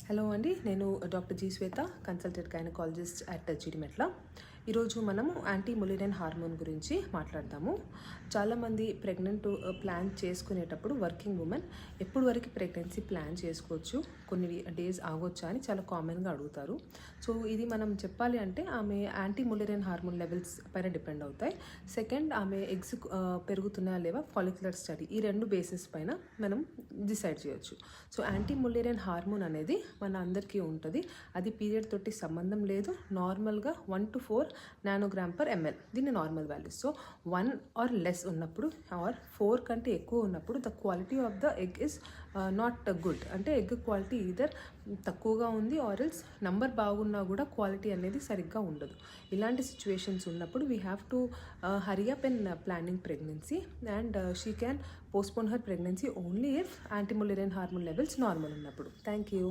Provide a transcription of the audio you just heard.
Hello అండి, నేను doctor G Shweta, consultant gynaecologist at Jeedimetla. ఈరోజు మనము యాంటీ ములిరియన్ హార్మోన్ గురించి మాట్లాడదాము. చాలామంది ప్రెగ్నెంట్ ప్లాన్ చేసుకునేటప్పుడు వర్కింగ్ ఉమెన్ ఎప్పుడు వరకు ప్రెగ్నెన్సీ ప్లాన్ చేసుకోవచ్చు, కొన్ని డేస్ ఆగొచ్చా అని చాలా కామన్గా అడుగుతారు. సో ఇది మనం చెప్పాలి అంటే ఆమె యాంటీ ములిరియన్ హార్మోన్ లెవెల్స్ పైన డిపెండ్ అవుతాయి. సెకండ్, ఆమె ఎగ్స్ పెరుగుతున్నాయా లేవా, ఫాలిక్యులర్ స్టడీ, ఈ రెండు బేసిస్ పైన మనం డిసైడ్ చేయొచ్చు. సో యాంటీ ములిరియన్ హార్మోన్ అనేది మన అందరికీ ఉంటుంది. అది పీరియడ్ తోటి సంబంధం లేదు. నార్మల్గా 1 to 4 నానోగ్రామ్/ml దీన్ని normal values. So 1 or less ఉన్నప్పుడు ఆర్ 4 కంటే ఎక్కువ ఉన్నప్పుడు the quality of the egg is not good. అంటే ఎగ్ క్వాలిటీ ఈదర్ తక్కువగా ఉంది ఆర్ ఎల్స్ నంబర్ బాగున్నా కూడా క్వాలిటీ అనేది సరిగ్గా ఉండదు. ఇలాంటి సిచ్యువేషన్స్ ఉన్నప్పుడు we have to hurry up in planning pregnancy and she can postpone her pregnancy only if anti ములిరియన్ hormone levels normal ఉన్నప్పుడు. Thank you.